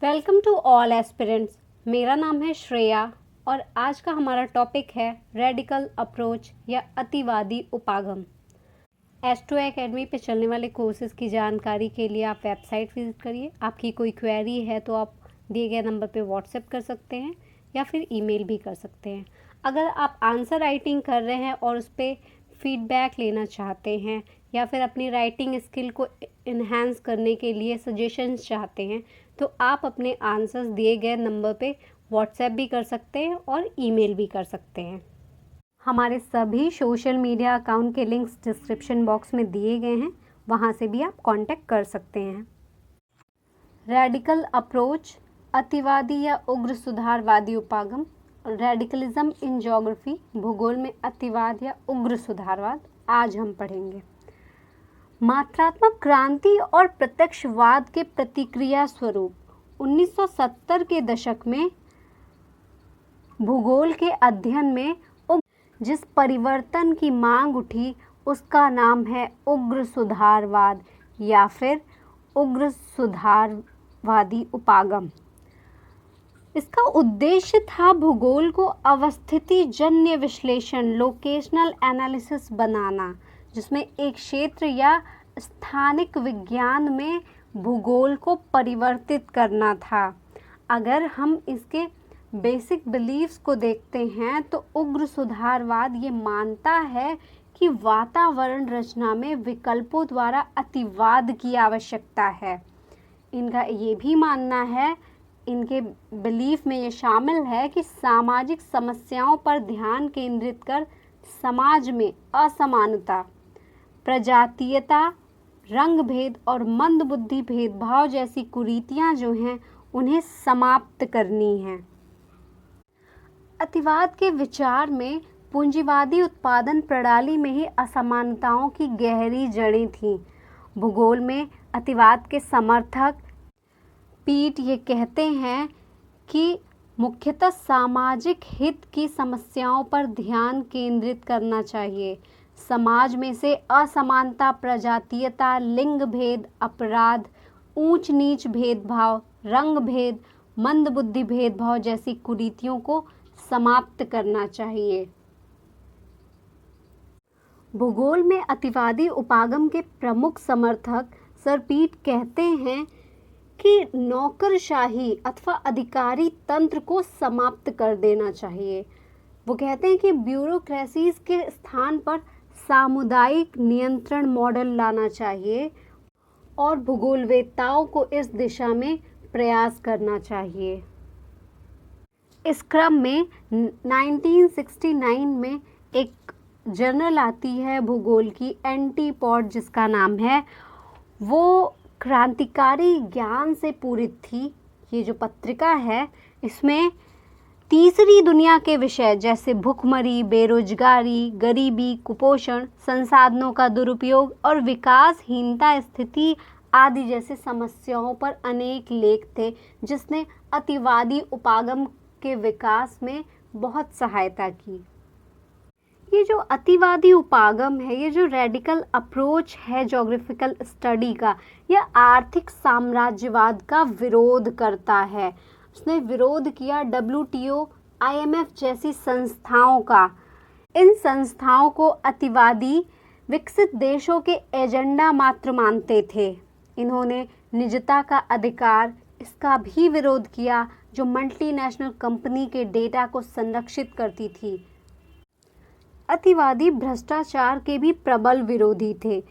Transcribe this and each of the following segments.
Welcome to all aspirants. मेरा नाम है श्रेया और आज का हमारा टॉपिक है रेडिकल अप्रोच या अतिवादी उपागम। एस्ट्रो एकेडमी पे चलने वाले कोर्सेज की जानकारी के लिए आप वेबसाइट विजिट करिए। आपकी कोई क्वेरी है तो आप दिए गए नंबर पे व्हाट्सएप कर सकते हैं या फिर ईमेल भी कर सकते हैं। अगर आप आंसर राइटिंग कर रहे हैं और उस पर फीडबैक लेना चाहते हैं या फिर अपनी राइटिंग स्किल को इन्हांस करने के लिए सजेशंस चाहते हैं तो आप अपने आंसर्स दिए गए नंबर पे व्हाट्सएप भी कर सकते हैं और ईमेल भी कर सकते हैं। हमारे सभी सोशल मीडिया अकाउंट के लिंक्स डिस्क्रिप्शन बॉक्स में दिए गए हैं, वहाँ से भी आप कांटेक्ट कर सकते हैं। रेडिकल अप्रोच, अतिवादी या उग्र सुधारवादी उपागम। रेडिकलिज्म इन ज्योग्राफी, भूगोल में अतिवाद या उग्र सुधारवाद आज हम पढ़ेंगे। मात्रात्मक क्रांति और प्रत्यक्षवाद के प्रतिक्रिया स्वरूप 1970 के दशक में भूगोल के अध्ययन में जिस परिवर्तन की मांग उठी उसका नाम है उग्र सुधारवाद या फिर उग्र सुधारवादी उपागम। इसका उद्देश्य था भूगोल को अवस्थिति जन्य विश्लेषण, लोकेशनल एनालिसिस बनाना, जिसमें एक क्षेत्र या स्थानिक विज्ञान में भूगोल को परिवर्तित करना था। अगर हम इसके बेसिक बिलीफ्स को देखते हैं तो उग्र सुधारवाद ये मानता है कि वातावरण रचना में विकल्पों द्वारा अतिवाद की आवश्यकता है। इनका ये भी मानना है, इनके बिलीफ में ये शामिल है कि सामाजिक समस्याओं पर ध्यान केंद्रित कर समाज में असमानता, प्रजातीयता, रंग भेद और मंदबुद्धि भेदभाव जैसी कुरीतियां जो हैं उन्हें समाप्त करनी है। अतिवाद के विचार में पूंजीवादी उत्पादन प्रणाली में ही असमानताओं की गहरी जड़ें थीं। भूगोल में अतिवाद के समर्थक पीट ये कहते हैं कि मुख्यतः सामाजिक हित की समस्याओं पर ध्यान केंद्रित करना चाहिए। समाज में से असमानता, प्रजातीयता, लिंग भेद, अपराध, ऊंच नीच भेदभाव, रंग भेद, मंदबुद्धि भेदभाव जैसी कुरीतियों को समाप्त करना चाहिए। भूगोल में अतिवादी उपागम के प्रमुख समर्थक सर पीट कहते हैं कि नौकरशाही अथवा अधिकारी तंत्र को समाप्त कर देना चाहिए। वो कहते हैं कि ब्यूरोक्रेसीज के स्थान पर सामुदायिक नियंत्रण मॉडल लाना चाहिए और भूगोलवेत्ताओं को इस दिशा में प्रयास करना चाहिए। इस क्रम में 1969 में एक जर्नल आती है भूगोल की, एंटीपॉड जिसका नाम है, वो क्रांतिकारी ज्ञान से पूरित थी। ये जो पत्रिका है इसमें तीसरी दुनिया के विषय जैसे भुखमरी, बेरोजगारी, गरीबी, कुपोषण, संसाधनों का दुरुपयोग और विकासहीनता स्थिति आदि जैसे समस्याओं पर अनेक लेख थे, जिसने अतिवादी उपागम के विकास में बहुत सहायता की। ये जो अतिवादी उपागम है, ये जो रेडिकल अप्रोच है ज्योग्राफिकल स्टडी का, यह आर्थिक साम्राज्यवाद का विरोध करता है। उसने विरोध किया WTO, IMF जैसी संस्थाओं का। इन संस्थाओं को अतिवादी विकसित देशों के एजेंडा मात्र मानते थे। इन्होंने निजता का अधिकार, इसका भी विरोध किया, जो मल्टीनेशनल कंपनी के डेटा को संरक्षित करती थी। अतिवादी भ्रष्टाचार के भी प्रबल विरोधी थे,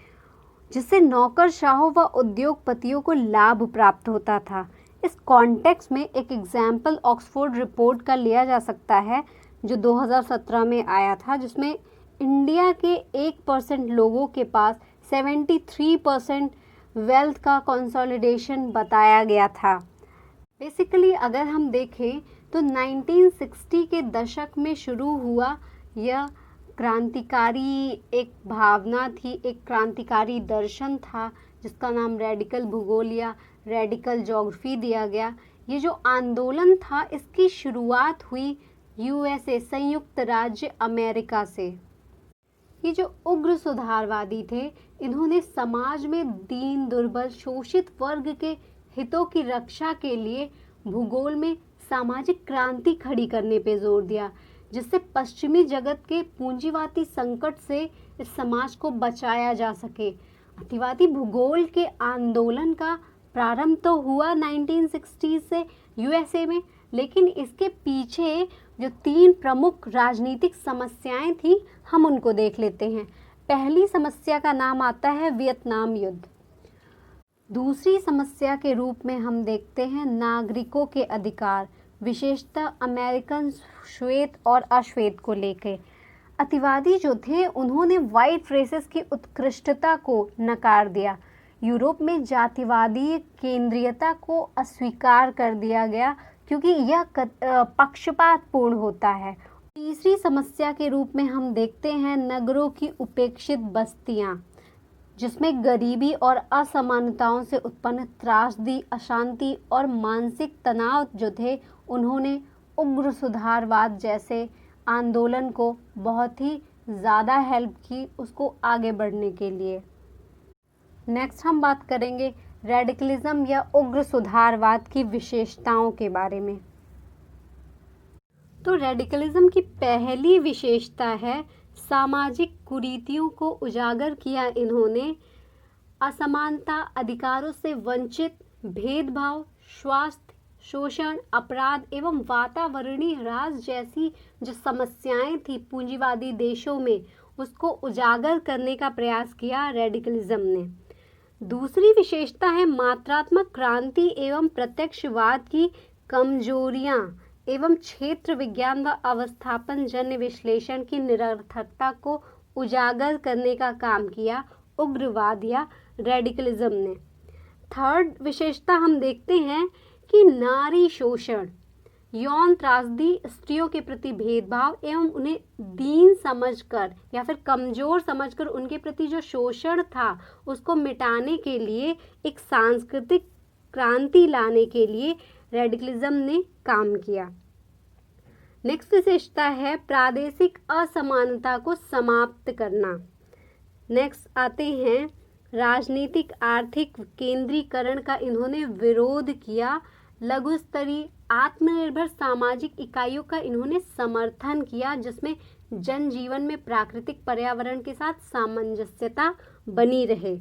जिससे नौकरशाहों व उद्योगपतियों को लाभ प्राप्त होता था। इस कॉन्टेक्स्ट में एक एग्जाम्पल ऑक्सफोर्ड रिपोर्ट का लिया जा सकता है जो 2017 में आया था, जिसमें इंडिया के 1% लोगों के पास 73% वेल्थ का कंसोलिडेशन बताया गया था। बेसिकली अगर हम देखें तो 1960 के दशक में शुरू हुआ यह क्रांतिकारी एक भावना थी, एक क्रांतिकारी दर्शन था जिसका नाम रेडिकल भूगोल या रेडिकल ज्योग्राफी दिया गया। ये जो आंदोलन था इसकी शुरुआत हुई USA, संयुक्त राज्य अमेरिका से। ये जो उग्र सुधारवादी थे, इन्होंने समाज में दीन, दुर्बल, शोषित वर्ग के हितों की रक्षा के लिए भूगोल में सामाजिक क्रांति खड़ी करने पे जोर दिया, जिससे पश्चिमी जगत के पूंजीवादी संकट से इस समाज को बचाया जा सके। अतिवादी भूगोल के आंदोलन का प्रारंभ तो हुआ 1960 से यूएसए में, लेकिन इसके पीछे जो 3 प्रमुख राजनीतिक समस्याएं थी, हम उनको देख लेते हैं। पहली समस्या का नाम आता है वियतनाम युद्ध। दूसरी समस्या के रूप में हम देखते हैं नागरिकों के अधिकार, विशेषतः अमेरिकन श्वेत और अश्वेत को लेकर। अतिवादी जो थे उन्होंने वाइट रेसेस की उत्कृष्टता को नकार दिया। यूरोप में जातिवादी केंद्रीयता को अस्वीकार कर दिया गया क्योंकि यह पक्षपातपूर्ण होता है। तीसरी समस्या के रूप में हम देखते हैं नगरों की उपेक्षित बस्तियां, जिसमें गरीबी और असमानताओं से उत्पन्न त्रासदी, अशांति और मानसिक तनाव जो थे, उन्होंने उग्र सुधारवाद जैसे आंदोलन को बहुत ही ज़्यादा हेल्प की उसको आगे बढ़ने के लिए। नेक्स्ट हम बात करेंगे रेडिकलिज्म या उग्र सुधारवाद की विशेषताओं के बारे में। तो रेडिकलिज्म की पहली विशेषता है सामाजिक कुरीतियों को उजागर किया इन्होंने। असमानता, अधिकारों से वंचित, भेदभाव, स्वास्थ्य, शोषण, अपराध एवं वातावरणीय ह्रास जैसी जो समस्याएं थी पूंजीवादी देशों में, उसको उजागर करने का प्रयास किया रेडिकलिज्म ने। दूसरी विशेषता है मात्रात्मक क्रांति एवं प्रत्यक्षवाद की कमजोरियां एवं क्षेत्र विज्ञान व अवस्थापन जन्य विश्लेषण की निरर्थकता को उजागर करने का काम किया उग्रवाद या रेडिकलिज्म ने। थर्ड विशेषता हम देखते हैं कि नारी शोषण, यौन त्रासदी, स्त्रियों के प्रति भेदभाव एवं उन्हें दीन समझकर या फिर कमजोर समझकर उनके प्रति जो शोषण था उसको मिटाने के लिए एक सांस्कृतिक क्रांति लाने के लिए रेडिकलिज्म ने काम किया। नेक्स्ट विशेषता है प्रादेशिक असमानता को समाप्त करना। नेक्स्ट आते हैं राजनीतिक आर्थिक केंद्रीकरण का इन्होंने विरोध किया। लघु स्तरीय आत्मनिर्भर सामाजिक इकाइयों का इन्होंने समर्थन किया, जिसमें जनजीवन में प्राकृतिक पर्यावरण के साथ सामंजस्यता बनी रहे।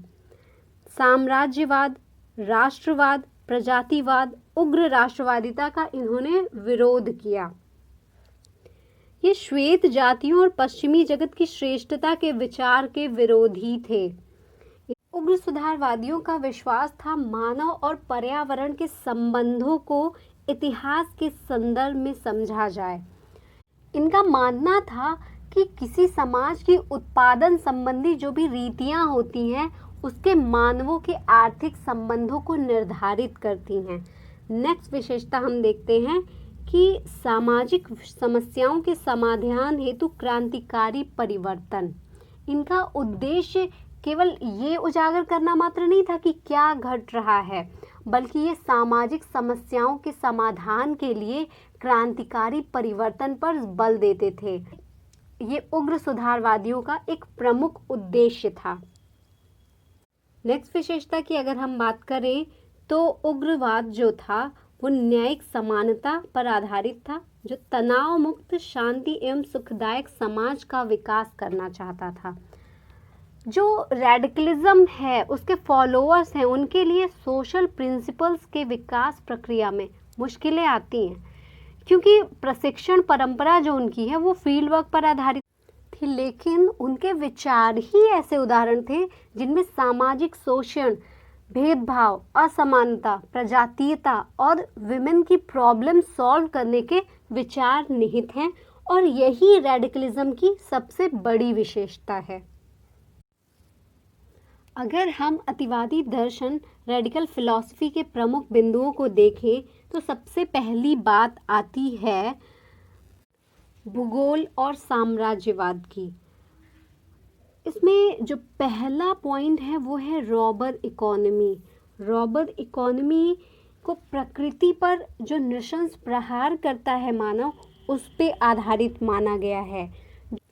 साम्राज्यवाद, राष्ट्रवाद, प्रजातिवाद, उग्र राष्ट्रवादिता का इन्होंने विरोध किया। ये श्वेत जातियों और पश्चिमी जगत की श्रेष्ठता के विचार के विरोधी थे। उग्र सुधारवादियों का विश्वास था मानव और पर्यावरण के संबंधों को इतिहास के संदर्भ में समझा जाए। इनका मानना था कि किसी समाज की उत्पादन संबंधी जो भी रीतियां होती हैं उसके मानवों के आर्थिक संबंधों को निर्धारित करती हैं। नेक्स्ट विशेषता हम देखते हैं कि सामाजिक समस्याओं के समाधान हेतु क्रांतिकारी परिवर्तन। इनका उद्देश्य केवल ये उजागर करना मात्र नहीं था कि क्या घट रहा है, बल्कि ये सामाजिक समस्याओं के समाधान के लिए क्रांतिकारी परिवर्तन पर बल देते थे। ये उग्र सुधारवादियों का एक प्रमुख उद्देश्य था। नेक्स्ट विशेषता की अगर हम बात करें तो उग्रवाद जो था वो न्यायिक समानता पर आधारित था, जो तनाव मुक्त, शांति एवं सुखदायक समाज का विकास करना चाहता था। जो रेडिकलिज्म है उसके फॉलोअर्स हैं, उनके लिए सोशल प्रिंसिपल्स के विकास प्रक्रिया में मुश्किलें आती हैं, क्योंकि प्रशिक्षण परंपरा जो उनकी है वो फील्ड वर्क पर आधारित थी, लेकिन उनके विचार ही ऐसे उदाहरण थे जिनमें सामाजिक शोषण, भेदभाव, असमानता, प्रजातीयता और विमेन की प्रॉब्लम सॉल्व करने के विचार निहित हैं, और यही रेडिकलिज्म की सबसे बड़ी विशेषता है। अगर हम अतिवादी दर्शन रेडिकल फिलॉसफी के प्रमुख बिंदुओं को देखें तो सबसे पहली बात आती है भूगोल और साम्राज्यवाद की। इसमें जो पहला पॉइंट है वो है रॉबर इकोनॉमी। रॉबर इकोनॉमी को प्रकृति पर जो नृशंस प्रहार करता है मानव, उस पे आधारित माना गया है।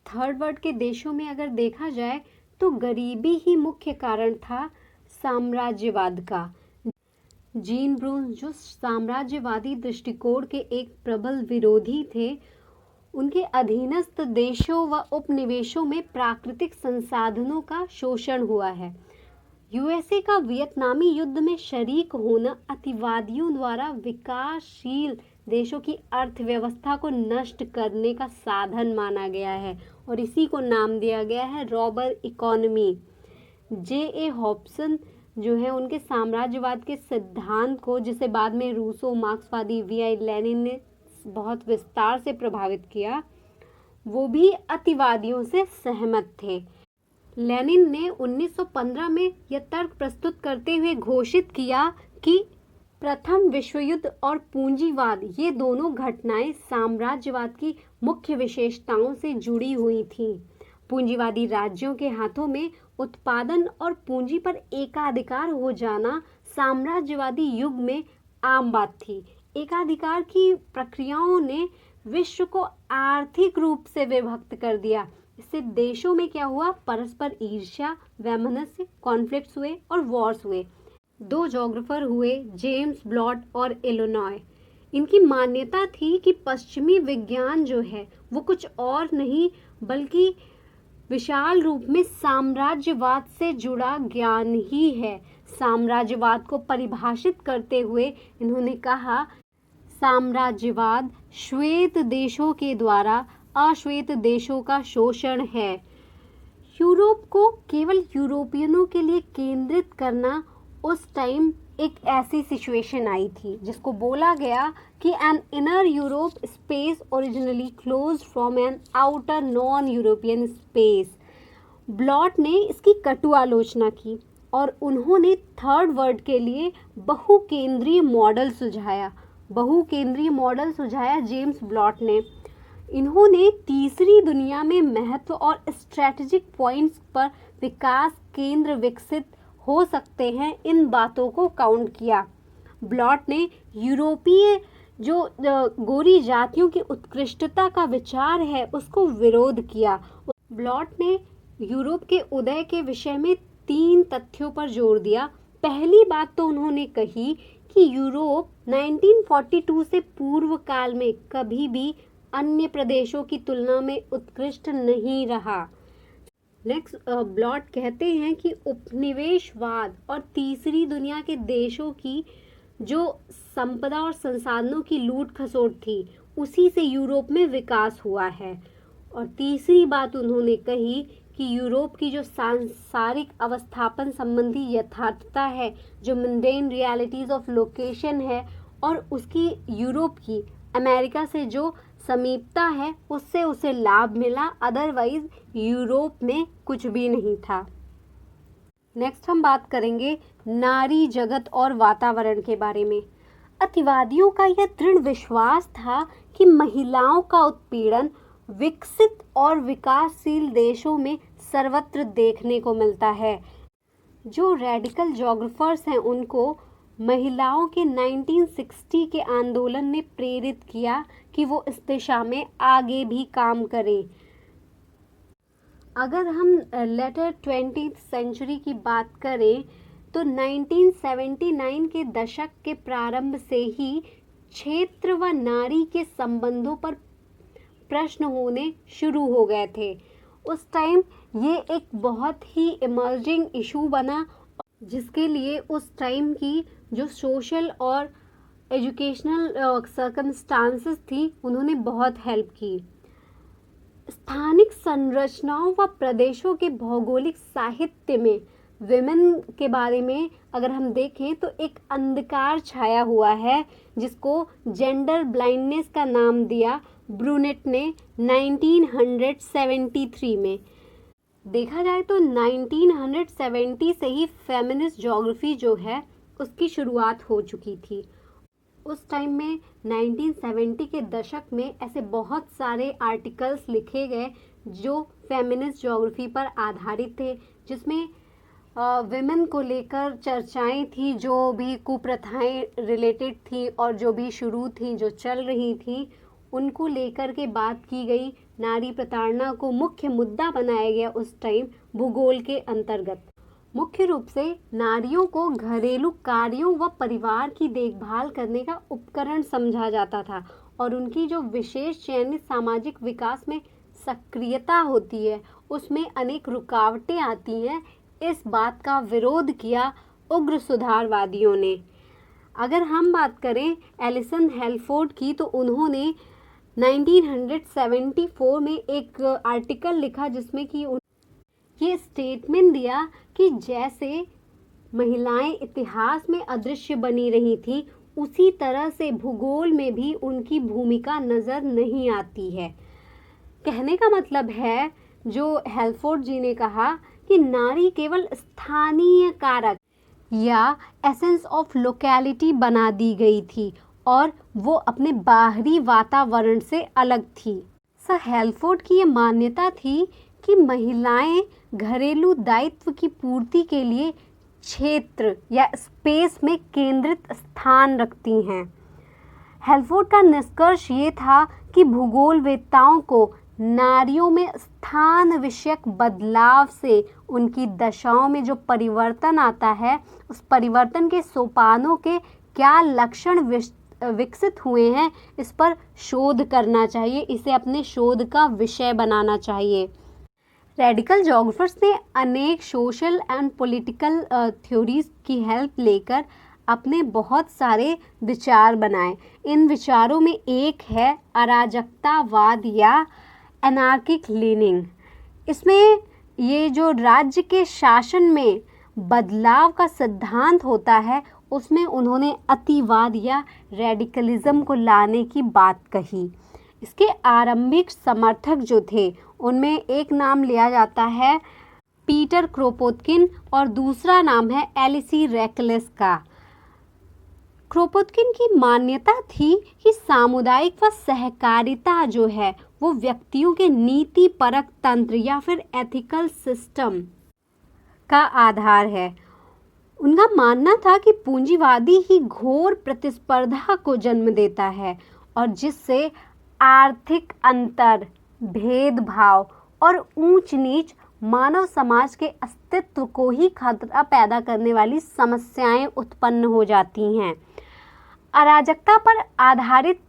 थर्ड वर्ल्ड के देशों में अगर देखा जाए तो गरीबी ही मुख्य कारण था साम्राज्यवाद का, जीन ब्रून जो साम्राज्यवादी दृष्टिकोण के एक प्रबल विरोधी थे, उनके अधीनस्थ देशों व उपनिवेशों में प्राकृतिक संसाधनों का शोषण हुआ है। यूएसए का वियतनामी युद्ध में शरीक होना अतिवादियों द्वारा विकासशील देशों की अर्थव्यवस्था को नष्ट करने का साधन माना गया है और इसी को नाम दिया गया है रॉबर इकोनॉमी। जे.ए. हॉब्सन जो है उनके साम्राज्यवाद के सिद्धांत को, जिसे बाद में रूसो, मार्क्सवादी, वी.आई. लेनिन ने बहुत विस्तार से प्रभावित किया, वो भी अतिवादियों से सहमत थे। लेनिन ने 1915 में यह तर्क प्रस्तुत करते हुए घोषित किया कि प्रथम विश्व युद्ध और पूंजीवाद ये दोनों घटनाएं साम्राज्यवाद की मुख्य विशेषताओं से जुड़ी हुई थीं। पूंजीवादी राज्यों के हाथों में उत्पादन और पूंजी पर एकाधिकार हो जाना साम्राज्यवादी युग में आम बात थी। एकाधिकार की प्रक्रियाओं ने विश्व को आर्थिक रूप से विभक्त कर दिया। इससे देशों में क्या हुआ? परस्पर ईर्ष्या, वैमनस्य, कॉन्फ्लिक्ट्स हुए और वॉर्स हुए। दो जोग्राफर हुए, जेम्स ब्लॉट और इलिनॉय। इनकी मान्यता थी कि पश्चिमी विज्ञान जो है वो कुछ और नहीं बल्कि विशाल रूप में साम्राज्यवाद से जुड़ा ज्ञान ही है। साम्राज्यवाद को परिभाषित करते हुए इन्होंने कहा, साम्राज्यवाद श्वेत देशों के द्वारा अश्वेत देशों का शोषण है। यूरोप को केवल यूरोपियनों के लिए केंद्रित करना उस टाइम एक ऐसी सिचुएशन आई थी जिसको बोला गया कि an inner Europe space originally closed from an outer non European space. Blaut ने इसकी कटु आलोचना की और उन्होंने थर्ड वर्ल्ड के लिए बहुकेंद्रीय मॉडल सुझाया जेम्स ब्लॉट ने। इन्होंने तीसरी दुनिया में महत्व और स्ट्रेटेजिक पॉइंट्स पर विकास केंद्र विकसित हो सकते हैं, इन बातों को काउंट किया। ब्लॉट ने यूरोपीय जो गोरी जातियों की उत्कृष्टता का विचार है उसको विरोध किया। ब्लॉट ने यूरोप के उदय के विषय में 3 तथ्यों पर जोर दिया। पहली बात तो उन्होंने कही कि यूरोप 1942 से पूर्व काल में कभी भी अन्य प्रदेशों की तुलना में उत्कृष्ट नहीं रहा। नेक्स्ट, ब्लॉट कहते हैं कि उपनिवेशवाद और तीसरी दुनिया के देशों की जो संपदा और संसाधनों की लूट खसोट थी उसी से यूरोप में विकास हुआ है। और तीसरी बात उन्होंने कही कि यूरोप की जो सांसारिक अवस्थापन संबंधी यथार्थता है, जो मंडेन रियलिटीज ऑफ लोकेशन है, और उसकी यूरोप की अमेरिका से जो समीपता है उससे उसे लाभ मिला, अदरवाइज यूरोप में कुछ भी नहीं था। नेक्स्ट हम बात करेंगे नारी जगत और वातावरण के बारे में। अतिवादियों का यह दृढ़ विश्वास था कि महिलाओं का उत्पीड़न विकसित और विकासशील देशों में सर्वत्र देखने को मिलता है। जो रेडिकल जोग्राफर्स हैं उनको महिलाओं के 1960 के आंदोलन ने प्रेरित किया कि वो इस दिशा में आगे भी काम करें। अगर हम लेटर 20th सेंचुरी की बात करें तो 1979 के दशक के प्रारंभ से ही क्षेत्र व नारी के संबंधों पर प्रश्न होने शुरू हो गए थे। उस टाइम ये एक बहुत ही इमर्जिंग इशू बना, जिसके लिए उस टाइम की जो सोशल और एजुकेशनल सर्कमस्टांसेस थी उन्होंने बहुत हेल्प की। स्थानिक संरचनाओं व प्रदेशों के भौगोलिक साहित्य में विमेन के बारे में अगर हम देखें तो एक अंधकार छाया हुआ है जिसको जेंडर ब्लाइंडनेस का नाम दिया ब्रूनेट ने 1973 में। देखा जाए तो 1970 से ही फेमिनिस्ट ज्योग्राफी जो है उसकी शुरुआत हो चुकी थी। उस टाइम में 1970 के दशक में ऐसे बहुत सारे आर्टिकल्स लिखे गए जो फेमिनिस्ट ज्योग्राफी पर आधारित थे, जिसमें विमेन को लेकर चर्चाएं थी, जो भी कुप्रथाएं रिलेटेड थी और जो भी शुरू थी, जो चल रही थी, उनको लेकर के बात की गई। नारी प्रताड़ना को मुख्य मुद्दा बनाया गया उस टाइम भूगोल के अंतर्गत। मुख्य रूप से नारियों को घरेलू कार्यों व परिवार की देखभाल करने का उपकरण समझा जाता था और उनकी जो विशेष चयनित सामाजिक विकास में सक्रियता होती है उसमें अनेक रुकावटें आती हैं। इस बात का विरोध किया उग्र सुधारवादियों ने। अगर हम बात करें एलिसन हेलफोर्ड की तो उन्होंने 1974 में एक आर्टिकल लिखा जिसमें कि ये स्टेटमेंट दिया कि जैसे महिलाएं इतिहास में अदृश्य बनी रही थी उसी तरह से भूगोल में भी उनकी भूमिका नजर नहीं आती है। कहने का मतलब है जो हेलफोर्ड जी ने कहा कि नारी केवल स्थानीय कारक या एसेंस ऑफ लोकेलिटी बना दी गई थी और वो अपने बाहरी वातावरण से अलग थी। सर हेलफोर्ड की ये मान्यता थी कि महिलाएं घरेलू दायित्व की पूर्ति के लिए क्षेत्र या स्पेस में केंद्रित स्थान रखती हैं। हेलफोर्ड का निष्कर्ष ये था कि भूगोलवेत्ताओं को नारियों में स्थान विषयक बदलाव से उनकी दशाओं में जो परिवर्तन आता है उस परिवर्तन के सोपानों के क्या लक्षण विकसित हुए हैं इस पर शोध करना चाहिए, इसे अपने शोध का विषय बनाना चाहिए। रेडिकल जोग्राफर्स ने अनेक सोशल एंड पॉलिटिकल थ्योरीज की हेल्प लेकर अपने बहुत सारे विचार बनाए। इन विचारों में एक है अराजकतावाद या एनार्किक लीनिंग। इसमें ये जो राज्य के शासन में बदलाव का सिद्धांत होता है उसमें उन्होंने अतिवाद या रेडिकलिज्म को लाने की बात कही। इसके आरंभिक समर्थक जो थे उनमें एक नाम लिया जाता है पीटर क्रोपोत्किन और दूसरा नाम है एलिसी रेकलेस का। क्रोपोत्किन की मान्यता थी कि सामुदायिक व सहकारिता जो है वो व्यक्तियों के नीति परक तंत्र या फिर एथिकल सिस्टम का आधार है। उनका मानना था कि पूंजीवादी ही घोर प्रतिस्पर्धा को जन्म देता है और जिससे आर्थिक अंतर, भेदभाव और ऊंच नीच मानव समाज के अस्तित्व को ही खतरा पैदा करने वाली समस्याएं उत्पन्न हो जाती हैं। अराजकता पर आधारित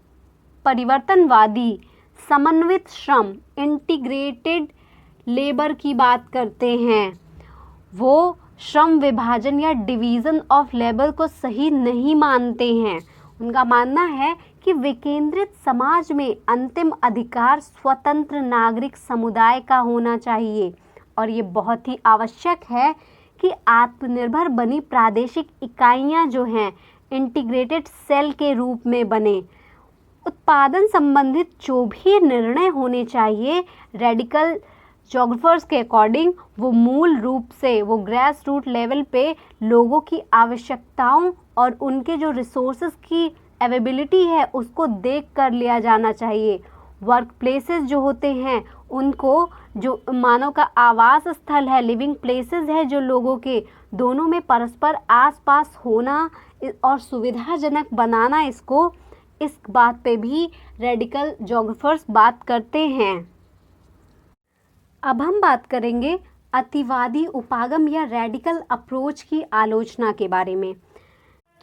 परिवर्तनवादी समन्वित श्रम, इंटीग्रेटेड लेबर की बात करते हैं। वो श्रम विभाजन या डिवीजन ऑफ लेबर को सही नहीं मानते हैं। उनका मानना है कि विकेंद्रित समाज में अंतिम अधिकार स्वतंत्र नागरिक समुदाय का होना चाहिए और ये बहुत ही आवश्यक है कि आत्मनिर्भर बनी प्रादेशिक इकाइयां जो हैं इंटीग्रेटेड सेल के रूप में बने। उत्पादन संबंधित जो भी निर्णय होने चाहिए रेडिकल जोग्राफर्स के अकॉर्डिंग वो मूल रूप से वो ग्रास रूट लेवल पे लोगों की आवश्यकताओं और उनके जो रिसोर्सेज की अवेलेबिलिटी है उसको देख कर लिया जाना चाहिए। वर्क प्लेसेस जो होते हैं उनको जो मानव का आवास स्थल है, लिविंग प्लेसेस है जो लोगों के, दोनों में परस्पर आसपास होना और सुविधाजनक बनाना, इसको इस बात पे भी रेडिकल जोग्राफर्स बात करते हैं। अब हम बात करेंगे अतिवादी उपागम या रेडिकल अप्रोच की आलोचना के बारे में।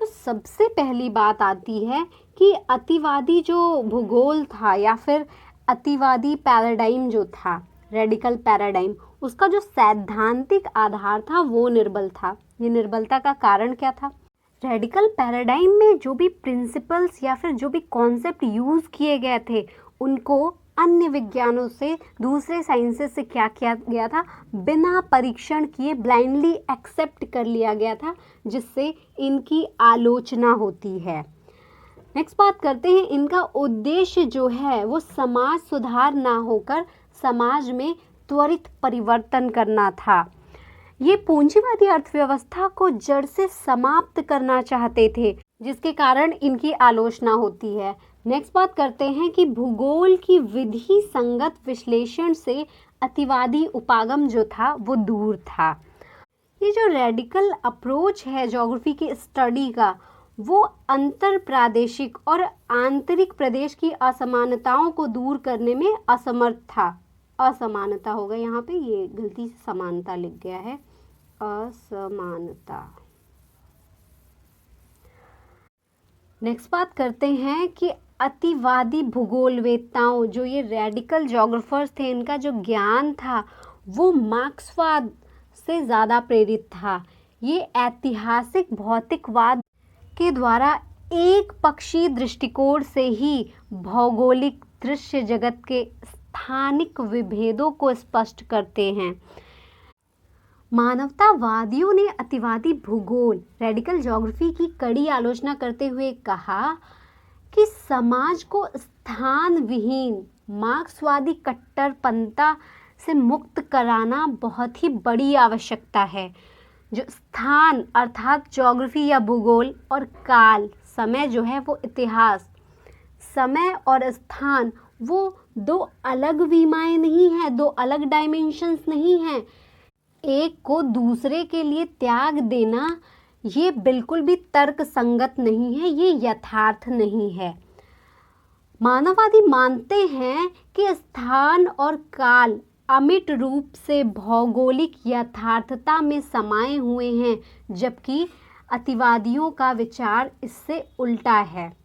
तो सबसे पहली बात आती है कि अतिवादी जो भूगोल था या फिर अतिवादी पैराडाइम जो था, रेडिकल पैराडाइम, उसका जो सैद्धांतिक आधार था वो निर्बल था। ये निर्बलता का कारण क्या था? रेडिकल पैराडाइम में जो भी प्रिंसिपल्स या फिर जो भी कॉन्सेप्ट यूज़ किए गए थे उनको अन्य विज्ञानों से, दूसरे साइंसेस से क्या किया गया था, बिना परीक्षण किए ब्लाइंडली एक्सेप्ट कर लिया गया था, जिससे इनकी आलोचना होती है। नेक्स्ट बात करते हैं, इनका उद्देश्य जो है वो समाज सुधार ना होकर समाज में त्वरित परिवर्तन करना था। ये पूंजीवादी अर्थव्यवस्था को जड़ से समाप्त करना चाहते थे, जिसके कारण इनकी आलोचना होती है। नेक्स्ट बात करते हैं कि भूगोल की विधि संगत विश्लेषण से अतिवादी उपागम जो था वो दूर था। ये जो रेडिकल अप्रोच है ज्योग्राफी की स्टडी का, वो अंतर प्रादेशिक और आंतरिक प्रदेश की असमानताओं को दूर करने में असमर्थ था। असमानता होगा यहाँ पे, ये गलती से समानता लिख गया है। असमानता। नेक्स्ट बात करते हैं कि अतिवादी भूगोलवेत्ताओं, जो ये रेडिकल ज्योग्राफर्स थे, इनका जो ज्ञान था वो मार्क्सवाद से ज़्यादा प्रेरित था। ये ऐतिहासिक भौतिकवाद के द्वारा एक पक्षीय दृष्टिकोण से ही भौगोलिक दृश्य जगत के स्थानिक विभेदों को स्पष्ट करते हैं। मानवतावादियों ने अतिवादी भूगोल, रेडिकल ज्योग्राफी की कड़ी आलोचना करते हुए कहा कि समाज को स्थान विहीन मार्क्सवादी कट्टरपंथा से मुक्त कराना बहुत ही बड़ी आवश्यकता है। जो स्थान अर्थात ज्योग्राफी या भूगोल, और काल समय जो है वो इतिहास, समय और स्थान वो दो अलग विमाएं नहीं हैं, दो अलग डायमेंशंस नहीं हैं। एक को दूसरे के लिए त्याग देना ये बिल्कुल भी तर्क संगत नहीं है, ये यथार्थ नहीं है। मानववादी मानते हैं कि स्थान और काल अमिट रूप से भौगोलिक यथार्थता में समाये हुए हैं, जबकि अतिवादियों का विचार इससे उल्टा है।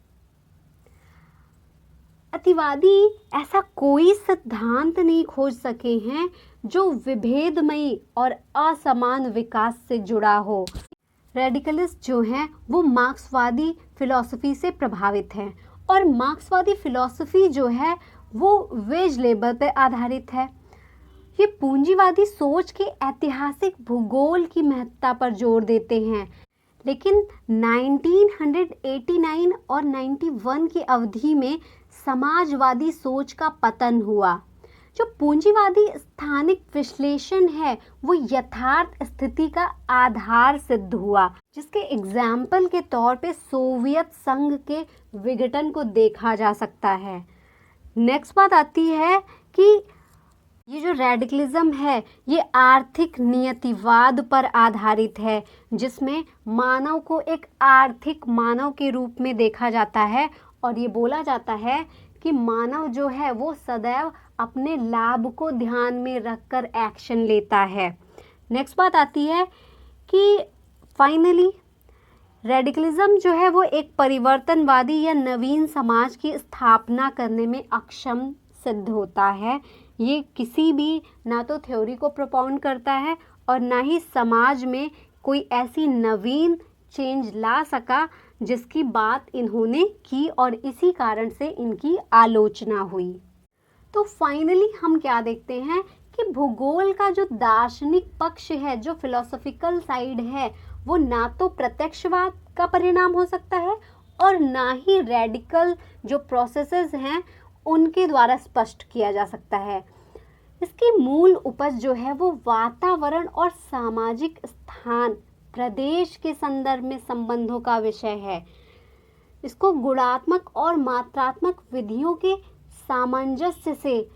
अतिवादी ऐसा कोई सिद्धांत नहीं खोज सके हैं जो विभेदमयी और असमान विकास से जुड़ा हो। रेडिकलिस्ट जो हैं वो मार्क्सवादी फिलॉसफी से प्रभावित हैं, और मार्क्सवादी फिलॉसफी जो है वो वेज लेबर पर आधारित है। ये पूंजीवादी सोच के ऐतिहासिक भूगोल की महत्ता पर जोर देते हैं, लेकिन 1989 और 91 की अवधि में समाजवादी सोच का पतन हुआ। जो पूंजीवादी स्थानिक विश्लेषण है वो यथार्थ स्थिति का आधार सिद्ध हुआ, जिसके एग्जाम्पल के तौर पे सोवियत संघ के विघटन को देखा जा सकता है। नेक्स्ट बात आती है कि ये जो रेडिकलिज्म है ये आर्थिक नियतिवाद पर आधारित है, जिसमें मानव को एक आर्थिक मानव के रूप में देखा जाता है, और ये बोला जाता है कि मानव जो है वो सदैव अपने लाभ को ध्यान में रखकर एक्शन लेता है। नेक्स्ट बात आती है कि फाइनली रेडिकलिज्म जो है वो एक परिवर्तनवादी या नवीन समाज की स्थापना करने में अक्षम सिद्ध होता है। ये किसी भी ना तो थ्योरी को प्रोपाउंड करता है और ना ही समाज में कोई ऐसी नवीन चेंज ला सका जिसकी बात इन्होंने की, और इसी कारण से इनकी आलोचना हुई। तो फाइनली हम क्या देखते हैं कि भूगोल का जो दार्शनिक पक्ष है, जो फिलोसॉफिकल साइड है, वो ना तो प्रत्यक्षवाद का परिणाम हो सकता है और ना ही रेडिकल जो प्रोसेसेस हैं उनके द्वारा स्पष्ट किया जा सकता है। इसकी मूल उपज जो है वो वातावरण और सामाजिक स्थान प्रदेश के संदर्भ में संबंधों का विषय है। इसको गुणात्मक और मात्रात्मक विधियों के सामंजस्य से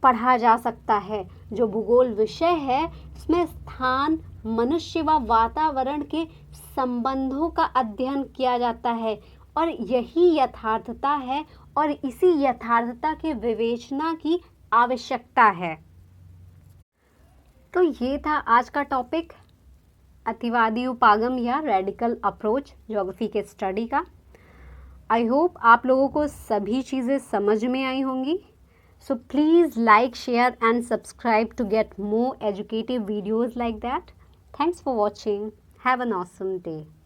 पढ़ा जा सकता है। जो भूगोल विषय है इसमें स्थान, मनुष्य व वातावरण के संबंधों का अध्ययन किया जाता है, और यही यथार्थता है और इसी यथार्थता के विवेचना की आवश्यकता है। तो ये था आज का टॉपिक, अतिवादी उपागम या रेडिकल अप्रोच ज्योग्राफी के स्टडी का। आई होप आप लोगों को सभी चीज़ें समझ में आई होंगी। So please like, share and subscribe to get more educative videos like that. Thanks for watching. Have an awesome day.